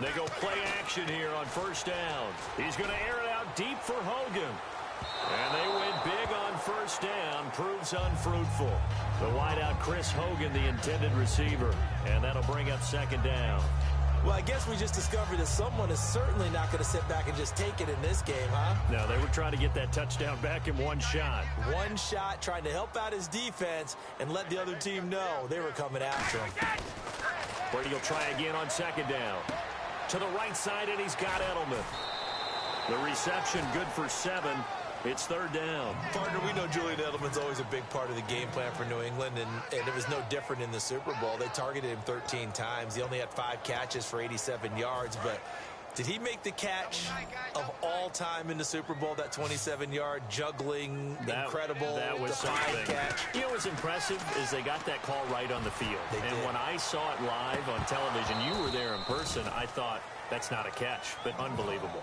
They go play action here on first down. He's going to air it out deep for Hogan. And they win big on first down. Proves unfruitful. The wideout Chris Hogan, the intended receiver. And that'll bring up second down. Well, I guess we just discovered that someone is certainly not going to sit back and just take it in this game, huh? No, they were trying to get that touchdown back in one shot. One shot, trying to help out his defense and let the other team know they were coming after him. Brady will try again on second down. To the right side, and he's got Edelman. The reception good for 7. It's third down. Partner, we know Julian Edelman's always a big part of the game plan for New England, and it was no different in the Super Bowl. They targeted him 13 times. He only had 5 catches for 87 yards, but did he make the catch of all time in the Super Bowl, that 27-yard juggling, incredible, that was defiant catch? You know what's impressive is they got that call right on the field. They did. When I saw it live on television, you were there in person, I thought, that's not a catch, but unbelievable.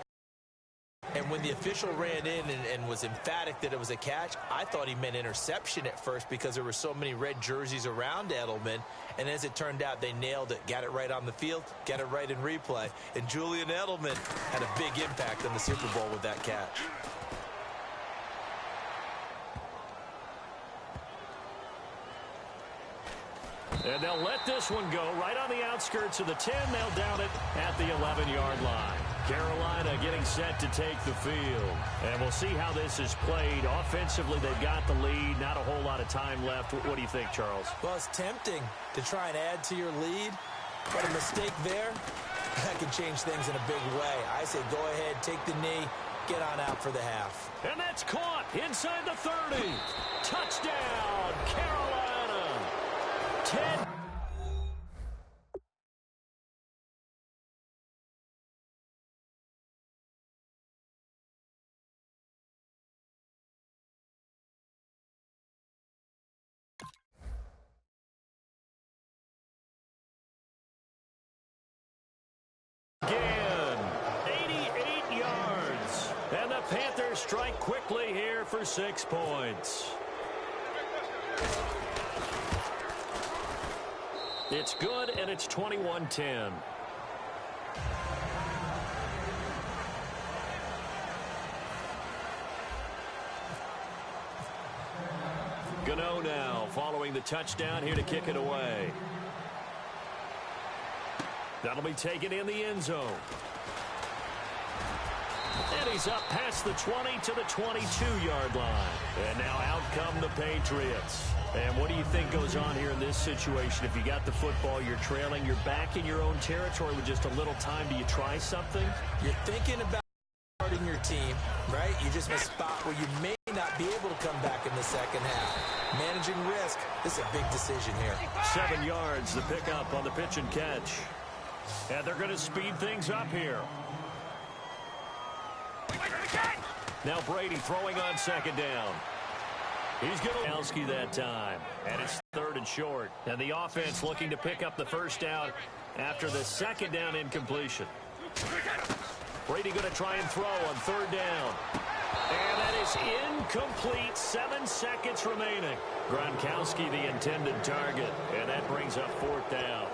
And when the official ran in and was emphatic that it was a catch, I thought he meant interception at first because there were so many red jerseys around Edelman. And as it turned out, they nailed it. Got it right on the field, got it right in replay. And Julian Edelman had a big impact on the Super Bowl with that catch. And they'll let this one go right on the outskirts of the 10. They'll down it at the 11-yard line. Carolina getting set to take the field. And we'll see how this is played. Offensively, they've got the lead. Not a whole lot of time left. What do you think, Charles? Well, it's tempting to try and add to your lead. But a mistake there, that could change things in a big way. I say go ahead, take the knee, get on out for the half. And that's caught inside the 30. Touchdown, Carolina. 10. Again, 88 yards. And the Panthers strike quickly here for 6 points. It's good, and it's 21-10. Gano now following the touchdown here to kick it away. That'll be taken in the end zone. And he's up past the 20 to the 22-yard line. And now out come the Patriots. And what do you think goes on here in this situation? If you got the football, you're trailing, you're back in your own territory with just a little time. Do you try something? You're thinking about starting your team, right? You're just in a spot where you may not be able to come back in the second half. Managing risk, this is a big decision here. 7 yards, the pickup on the pitch and catch. And they're going to speed things up here. Now Brady throwing on second down. He's going to Elski that time. And it's 3rd and short. And the offense looking to pick up the first down after the second down incompletion. Brady going to try and throw on 3rd down. And that is incomplete. 7 seconds remaining. Gronkowski the intended target. And that brings up 4th down.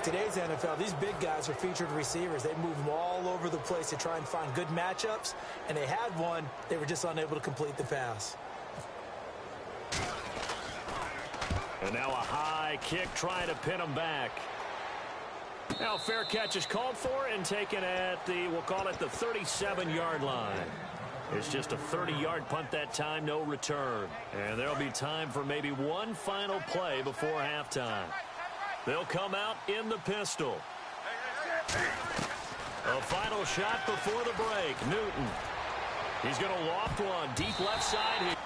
Today's NFL, these big guys are featured receivers. They move them all over the place to try and find good matchups. And they had one. They were just unable to complete the pass. And now a high kick trying to pin him back. Now fair catch is called for and taken at the, we'll call it the 37-yard line. It's just a 30-yard punt that time, no return. And there'll be time for maybe one final play before halftime. They'll come out in the pistol. A final shot before the break. Newton. He's going to loft one deep left side here.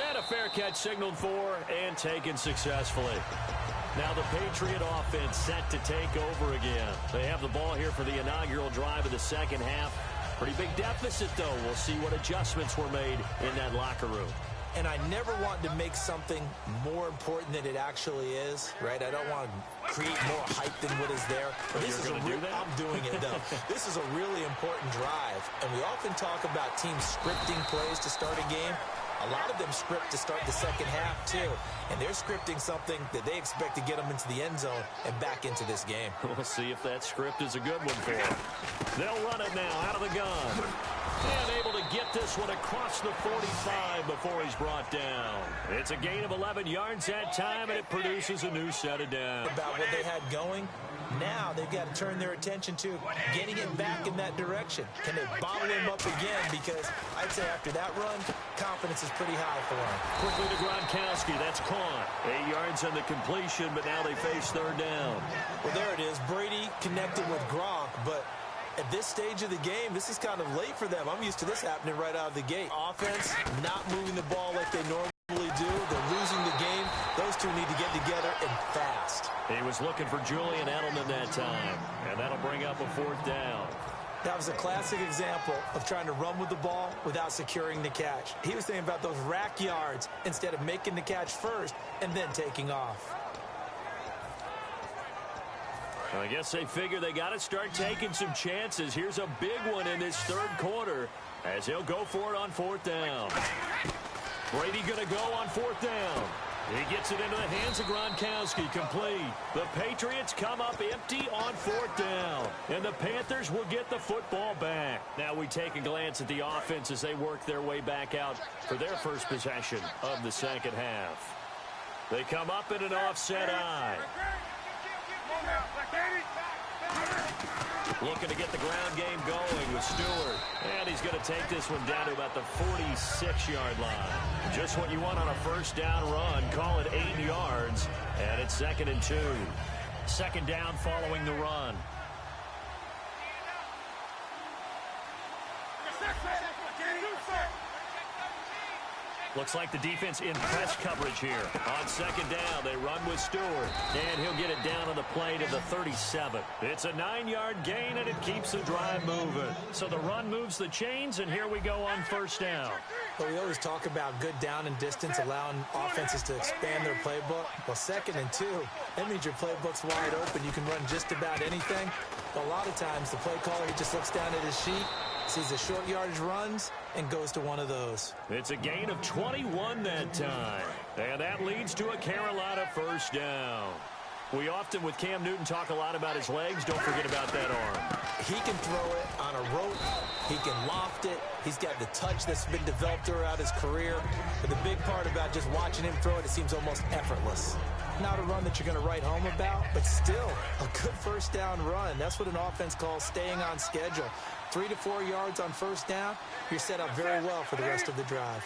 And a fair catch signaled for and taken successfully. Now the Patriot offense set to take over again. They have the ball here for the inaugural drive of the second half. Pretty big deficit, though. We'll see what adjustments were made in that locker room. And I never want to make something more important than it actually is, right? I don't want to create more hype than what is there. This is I'm doing it, though. This is a really important drive. And we often talk about teams scripting plays to start a game. A A lot of them script to start the second half, too. And they're scripting something that they expect to get them into the end zone and back into this game. We'll see if that script is a good one for them. They'll run it now out of the gun. And able to get this one across the 45 before he's brought down. It's a gain of 11 yards that time, and it produces a new set of downs. About what they had going, now they've got to turn their attention to getting it back in that direction. Can they bottle him up again? Because I'd say after that run, confidence is pretty high for him. Quickly to Gronkowski. That's caught. 8 yards on the completion, but now they face third down. Well, there it is. Brady connected with Gronk, but at this stage of the game, this is kind of late for them. I'm used to this happening right out of the gate. Offense not moving the ball like they normally do. They're losing the game. Those two need to get together and fast. He was looking for Julian Edelman that time, and that'll bring up a fourth down. That was a classic example of trying to run with the ball without securing the catch. He was thinking about those rack yards instead of making the catch first and then taking off. I guess they figure they got to start taking some chances. Here's a big one in this third quarter as he'll go for it on fourth down. Brady going to go on fourth down. He gets it into the hands of Gronkowski, complete. The Patriots come up empty on fourth down, and the Panthers will get the football back. Now we take a glance at the offense as they work their way back out for their first possession of the second half. They come up in an offset eye. Looking to get the ground game going with Stewart. And he's going to take this one down to about the 46-yard line. Just what you want on a first down run. Call it 8 yards. And it's 2nd and 2. Second down following the run. Looks like the defense in press coverage here. On second down, they run with Stewart. And he'll get it down on the play to the 37. It's a 9-yard gain, and it keeps the drive moving. So the run moves the chains, and here we go on first down. Well, we always talk about good down and distance, allowing offenses to expand their playbook. Well, 2nd and 2, that means your playbook's wide open. You can run just about anything. But a lot of times, the play caller, he just looks down at his sheet, sees the short yardage runs, and goes to one of those. It's a gain of 21 that time. And that leads to a Carolina first down. We often, with Cam Newton, talk a lot about his legs. Don't forget about that arm. He can throw it on a rope. He can loft it. He's got the touch that's been developed throughout his career. But the big part about just watching him throw it seems almost effortless. Not a run that you're going to write home about, but still a good first down run. That's what an offense calls staying on schedule. 3 to 4 yards on first down, you're set up very well for the rest of the drive.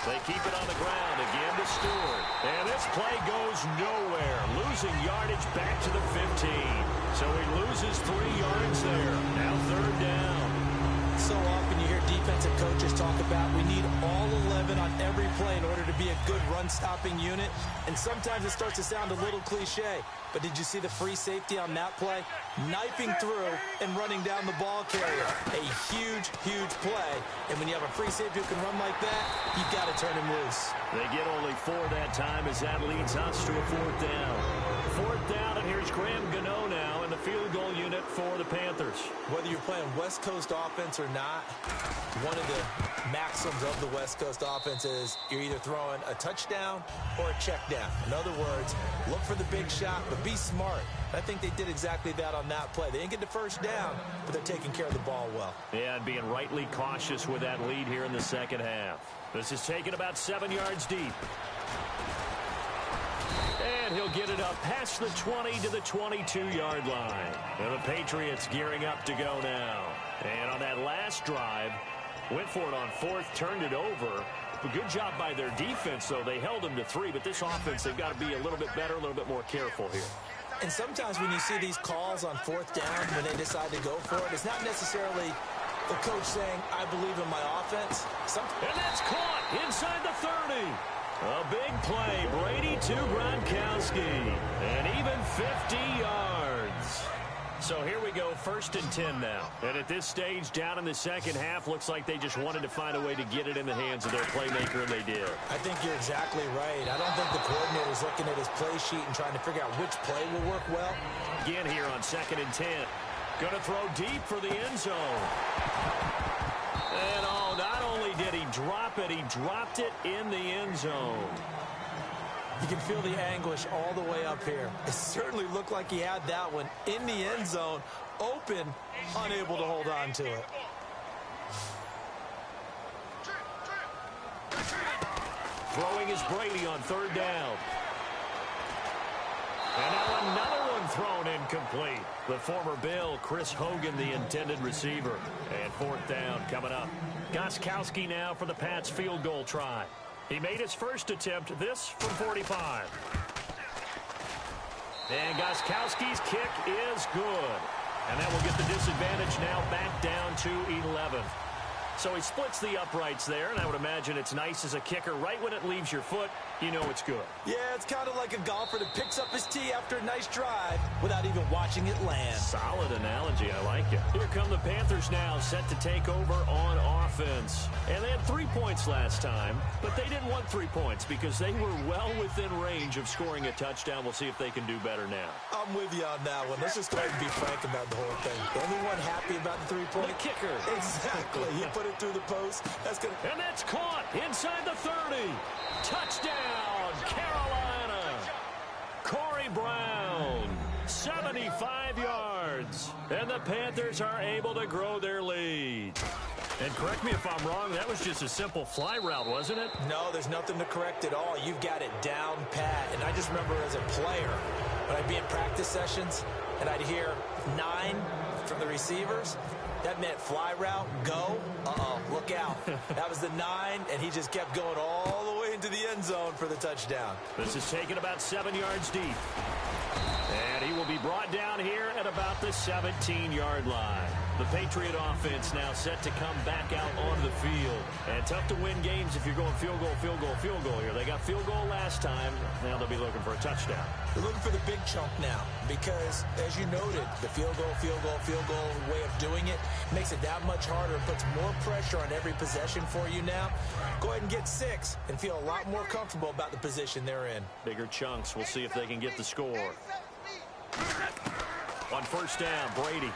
They keep it on the ground again to Stewart. And this play goes nowhere. Losing yardage back to the 15. So he loses 3 yards there. Now third down. So often you hear defensive coaches talk about we need all 11 on every play in order to be a good run-stopping unit. And sometimes it starts to sound a little cliche. But did you see the free safety on that play? Knifing through and running down the ball carrier. A huge, huge play. And when you have a free safety who can run like that, you've got to turn him loose. They get only 4 that time as that leads us to a fourth down. Fourth down, and here's Graham Gano now in the field goal unit for the Panthers. Whether you're playing West Coast offense or not, one of the maxims of the West Coast offense is you're either throwing a touchdown or a check down. In other words, look for the big shot, but be smart. I think they did exactly that on that play. They didn't get the first down, but they're taking care of the ball well. Yeah, and being rightly cautious with that lead here in the second half. This is taken about 7 yards deep. And he'll get it up past the 20 to the 22-yard line. And the Patriots gearing up to go now. And on that last drive, went for it on fourth, turned it over. A good job by their defense, though. They held them to 3, but this offense, they've got to be a little bit better, a little bit more careful here. And sometimes when you see these calls on fourth down, when they decide to go for it, it's not necessarily the coach saying, I believe in my offense. And that's caught inside the 30. A big play. Brady to Gronkowski. And even 50 yards. So here we go, 1st and 10 now. And at this stage, down in the second half, looks like they just wanted to find a way to get it in the hands of their playmaker, and they did. I think you're exactly right. I don't think the coordinator's looking at his play sheet and trying to figure out which play will work well. Again here on 2nd and 10. Going to throw deep for the end zone. And oh, not only did he drop it, he dropped it in the end zone. You can feel the anguish all the way up here. It certainly looked like he had that one in the end zone, open, unable to hold on to it. Throwing is Brady on third down. And now another one thrown incomplete. The former Bill, Chris Hogan, the intended receiver. And fourth down coming up. Gostkowski now for the Pats field goal try. He made his first attempt, this from 45. And Gostkowski's kick is good. And that will get the disadvantage now back down to 11. So he splits the uprights there, and I would imagine it's nice as a kicker. Right when it leaves your foot, you know it's good. Yeah, it's kind of like a golfer that picks up his tee after a nice drive without even watching it land. Solid analogy. I like it. Here come the Panthers now, set to take over on offense. And they had 3 points last time, but they didn't want 3 points because they were well within range of scoring a touchdown. We'll see if they can do better now. I'm with you on that one. Let's just go ahead and be frank about the whole thing. Anyone happy about the 3-point? The kicker. Exactly. He put it through the post. And that's caught inside the 30. Touchdown, Carolina. Corey Brown, 75 yards. And the Panthers are able to grow their lead. And correct me if I'm wrong, that was just a simple fly route, wasn't it? No, there's nothing to correct at all. You've got it down pat. And I just remember as a player, when I'd be in practice sessions, and I'd hear 9 from the receivers, that meant fly route, go, look out. That was the 9, and he just kept going all the way into the end zone for the touchdown. This is taken about 7 yards deep. And he will be brought down here at about the 17-yard line. The Patriot offense now set to come back out onto the field. And tough to win games if you're going field goal, field goal, field goal here. They got field goal last time. Now they'll be looking for a touchdown. They're looking for the big chunk now because, as you noted, the field goal, field goal, field goal way of doing it makes it that much harder. It puts more pressure on every possession for you now. Go ahead and get 6 and feel a lot more comfortable about the position they're in. Bigger chunks. We'll see if they can get the score. On first down, Brady.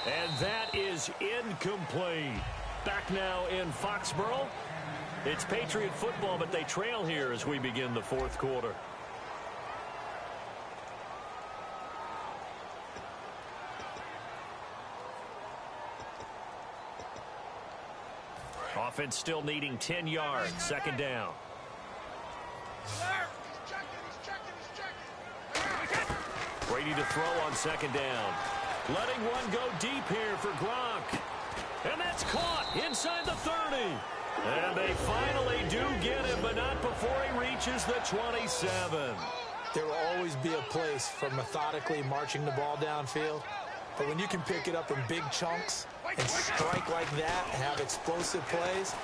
And that is incomplete. Back now in Foxborough. It's Patriot football, but they trail here as we begin the fourth quarter. Offense still needing 10 yards. Second down. Brady to throw on second down. Letting one go deep here for Gronk. And that's caught inside the 30. And they finally do get him, but not before he reaches the 27. There will always be a place for methodically marching the ball downfield. But when you can pick it up in big chunks and strike like that and have explosive plays,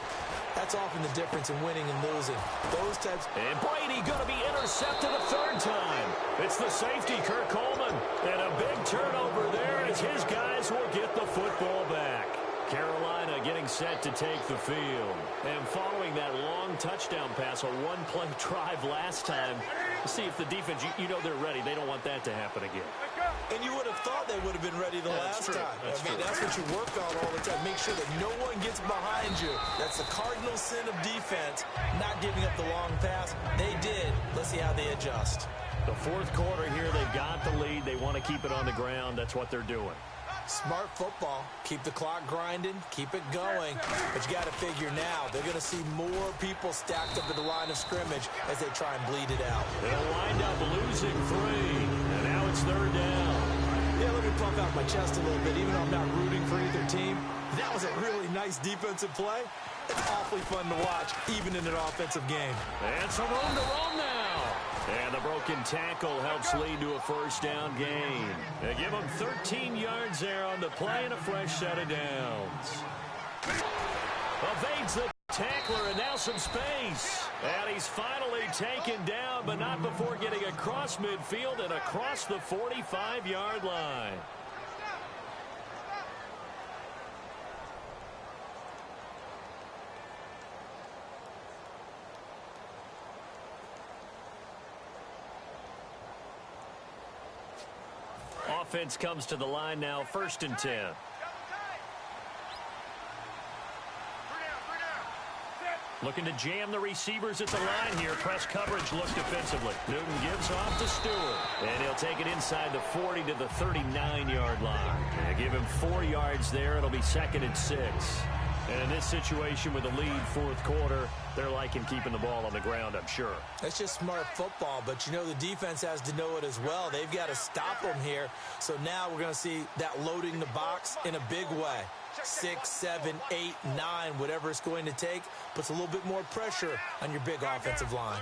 that's often the difference in winning and losing. Those types. And Brady going to be intercepted a third time. It's the safety, Kirk Coleman. And a big turnover there as his guys will get the football back. Carolina getting set to take the field. And following that long touchdown pass, a one-play drive last time, see if the defense, you know they're ready. They don't want that to happen again. And you would have thought they would have been ready the last time. That's what you work on all the time. Make sure that no one gets behind you. That's the cardinal sin of defense, not giving up the long pass. They did. Let's see how they adjust. The fourth quarter here, they've got the lead. They want to keep it on the ground. That's what they're doing. Smart football. Keep the clock grinding. Keep it going. But you got to figure now, they're going to see more people stacked up at the line of scrimmage as they try and bleed it out. They'll wind up losing 3. And now it's third down. Yeah, let me puff out my chest a little bit. Even though I'm not rooting for either team, that was a really nice defensive play. It's awfully fun to watch, even in an offensive game. And some room to roam now. And the broken tackle helps lead to a first down gain. They give him 13 yards there on the play and a fresh set of downs. Evades the tackler and now some space. And he's finally taken down, but not before getting across midfield and across the 45-yard line. offense comes to the line now, 1st and 10. Looking to jam the receivers at the line here. Press coverage looks defensively. Newton gives off to Stewart. And he'll take it inside the 40 to the 39-yard line. And give him 4 yards there. It'll be 2nd and 6. And in this situation with a lead 4th quarter, they're liking keeping the ball on the ground, I'm sure. That's just smart football, but you know the defense has to know it as well. They've got to stop them here. So now we're going to see that loading the box in a big way. 6, 7, 8, 9, whatever it's going to take, puts a little bit more pressure on your big offensive line.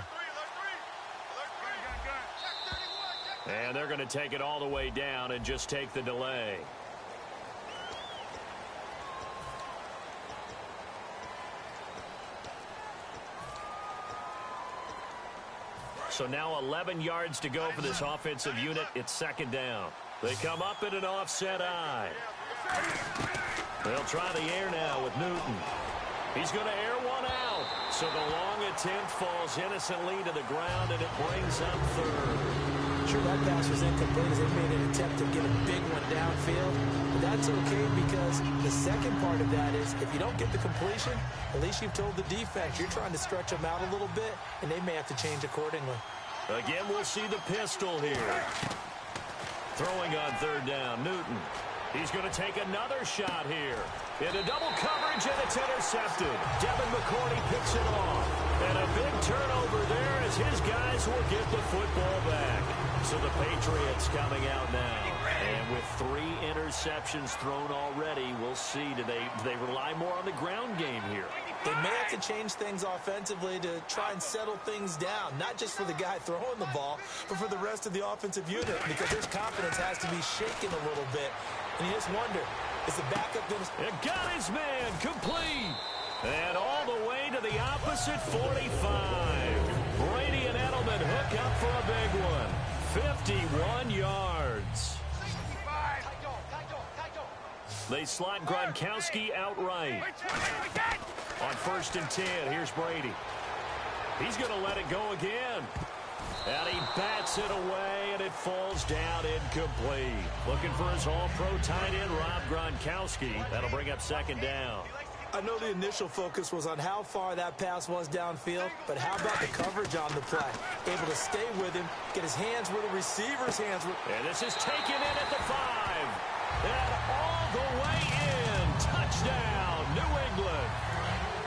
And they're going to take it all the way down and just take the delay. So now 11 yards to go for this offensive unit. It's 2nd down. They come up in an offset eye. They'll try the air now with Newton. He's going to air one out. So the long attempt falls innocently to the ground, and it brings up 3rd. Sure, that pass was incomplete as they made an attempt to get a big one downfield. But that's okay because the second part of that is if you don't get the completion, at least you've told the defense you're trying to stretch them out a little bit, and they may have to change accordingly. Again, we'll see the pistol here. Throwing on 3rd down, Newton. He's going to take another shot here. Into double coverage, and it's intercepted. Devin McCourty picks it off. And a big turnover there as his guys will get the football back. So the Patriots coming out now. And with 3 interceptions thrown already, we'll see. Do they rely more on the ground game here? They may have to change things offensively to try and settle things down, not just for the guy throwing the ball, but for the rest of the offensive unit, because his confidence has to be shaken a little bit. And you just wonder, is the backup going to... It got his man complete. And all the way to the opposite 45. Brady and Edelman hook up for a big one. 51 yards. They slot Gronkowski outright. On 1st and 10, here's Brady. He's going to let it go again. And he bats it away, and it falls down incomplete. Looking for his all-pro tight end, Rob Gronkowski. That'll bring up 2nd down. I know the initial focus was on how far that pass was downfield, but how about the coverage on the play? Able to stay with him, get his hands where the receiver's hands were. And this is taken in at the 5. And all the way in. Touchdown, New England.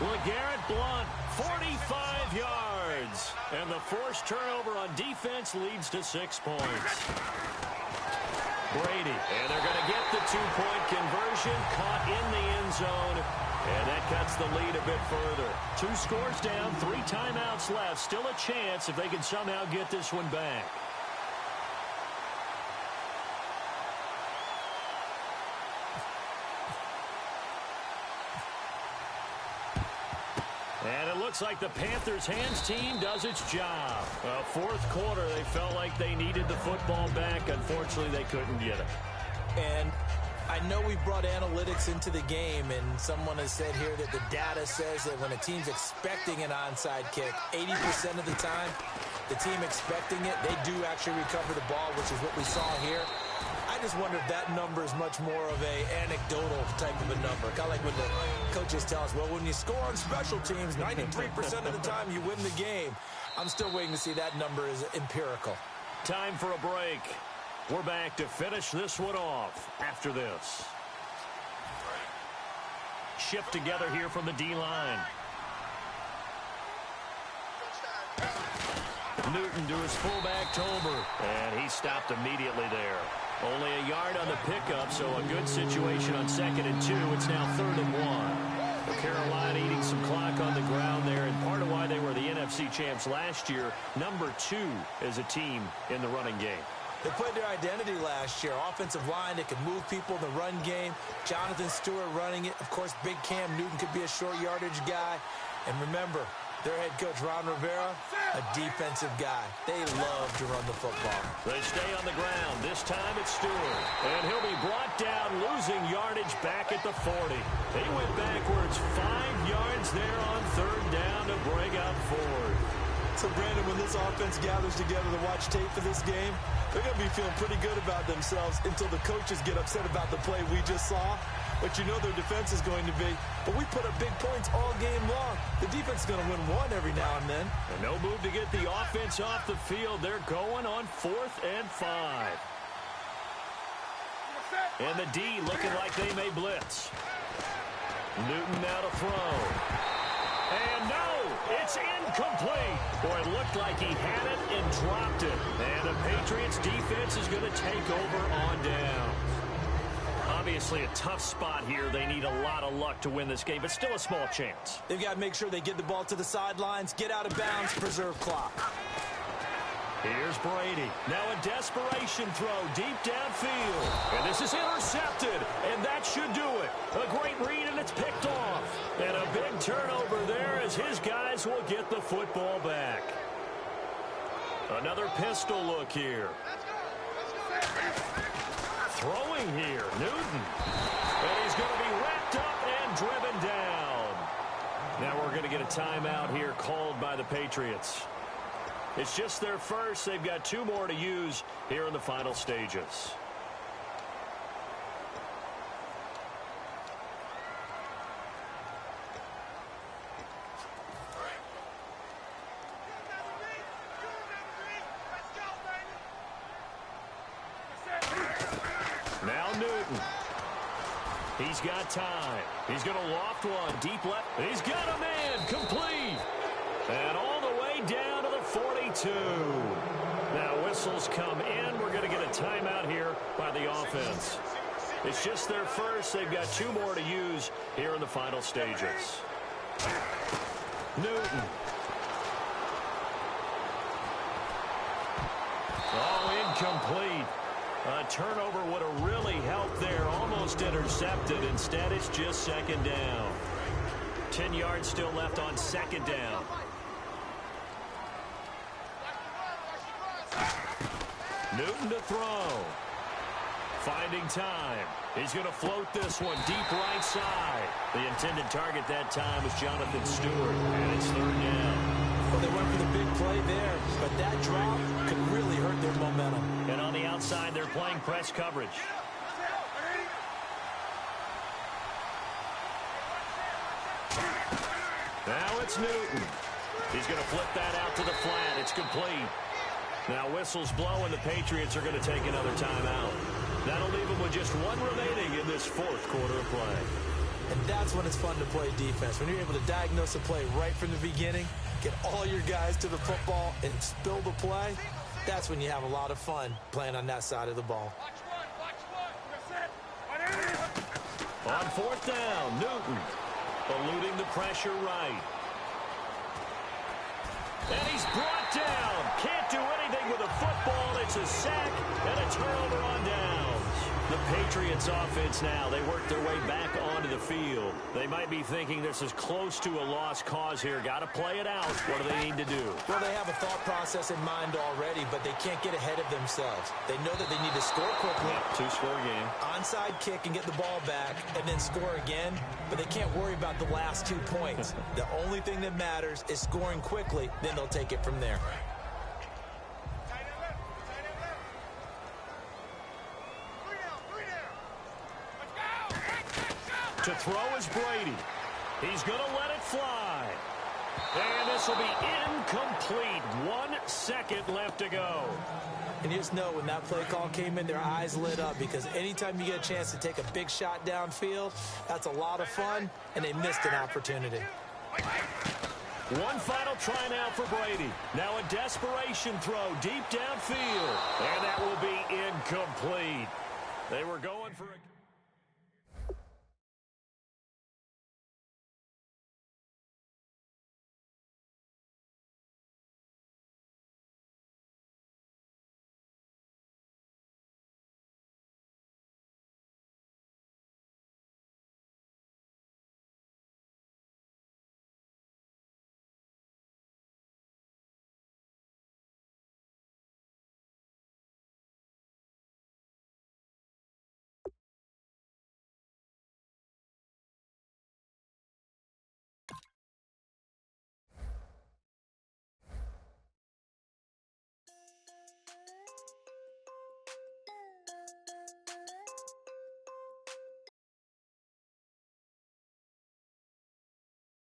LeGarrette Blount, 45 yards. And the forced turnover on defense leads to 6 points. Brady, and they're going to get the 2-point conversion, caught in the end zone. And that cuts the lead a bit further. 2 scores down, 3 timeouts left. Still a chance if they can somehow get this one back. And it looks like the Panthers' hands team does its job. 4th quarter, they felt like they needed the football back. Unfortunately, they couldn't get it. And I know we brought analytics into the game, and someone has said here that the data says that when a team's expecting an onside kick, 80% of the time, the team expecting it, they do actually recover the ball, which is what we saw here. I just wonder if that number is much more of a anecdotal type of a number. Kind of like when the coaches tell us, well, when you score on special teams, 93% of the time you win the game. I'm still waiting to see that number is empirical. Time for a break. We're back to finish this one off after this. Shift together here from the D-line. Newton to his fullback, Tolbert. And he stopped immediately there. Only a yard on the pickup, so a good situation on 2nd and 2. It's now 3rd and 1. Carolina eating some clock on the ground there, and part of why they were the NFC champs last year, number 2 as a team in the running game. They played their identity last year. Offensive line, they could move people in the run game. Jonathan Stewart running it. Of course, big Cam Newton could be a short yardage guy. And remember, their head coach, Ron Rivera, a defensive guy. They love to run the football. They stay on the ground. This time it's Stewart. And he'll be brought down, losing yardage back at the 40. They went backwards 5 yards there on 3rd down to bring up 4th. So, Brandon, when this offense gathers together to watch tape for this game, they're going to be feeling pretty good about themselves until the coaches get upset about the play we just saw. But you know their defense is going to be. But we put up big points all game long. The defense is going to win one every now and then. And no move to get the offense off the field. They're going on 4th and 5. And the D looking like they may blitz. Newton now to throw. And no, it's incomplete. Boy, it looked like he had it and dropped it. And the Patriots defense is going to take over on down. Obviously a tough spot here. They need a lot of luck to win this game, but still a small chance. They've got to make sure they get the ball to the sidelines, get out of bounds, preserve clock. Here's Brady. Now a desperation throw deep downfield. And this is intercepted, and that should do it. A great read, and it's picked off. And a big turnover there as his guys will get the football back. Another pistol look here. Throwing here, Newton. And he's going to be wrapped up and driven down. Now we're going to get a timeout here called by the Patriots. It's just their first. They've got 2 more to use here in the final stages. Now Newton. He's got time. He's going to loft one deep left. He's got a man complete. And all the way down to the 42. Now whistles come in. We're going to get a timeout here by the offense. It's just their first. They've got 2 more to use here in the final stages. Newton. Oh, incomplete. A turnover would have really helped there. Almost intercepted. Instead, it's just 2nd down. 10 yards still left on 2nd down. Newton to throw. Finding time. He's going to float this one deep right side. The intended target that time was Jonathan Stewart. And it's 3rd down. Well, they went for the big play there, but that drop could really hurt their momentum. And on the outside, they're playing press coverage. Now it's Newton. He's going to flip that out to the flat. It's complete. Now whistles blow, and the Patriots are going to take another timeout. That'll leave them with just 1 remaining in this 4th quarter of play. And that's when it's fun to play defense. When you're able to diagnose a play right from the beginning, get all your guys to the football, and spill the play, that's when you have a lot of fun playing on that side of the ball. On 4th down, Newton eluding the pressure right. And he's brought down. Can't do anything with a football. It's a sack and a turnover on downs. The Patriots offense now, they work their way back onto the field. They might be thinking this is close to a lost cause here. Got to play it out. What do they need to do? Well, they have a thought process in mind already, but they can't get ahead of themselves. They know that they need to score quickly. Yep, 2-score game. Onside kick and get the ball back and then score again, but they can't worry about the last 2 points. The only thing that matters is scoring quickly, then they'll take it from there. To throw is Brady. He's going to let it fly. And this will be incomplete. 1 second left to go. And you just know when that play call came in, their eyes lit up, because anytime you get a chance to take a big shot downfield, that's a lot of fun, and they missed an opportunity. 1 final try now for Brady. Now a desperation throw deep downfield. And that will be incomplete. They were going for a...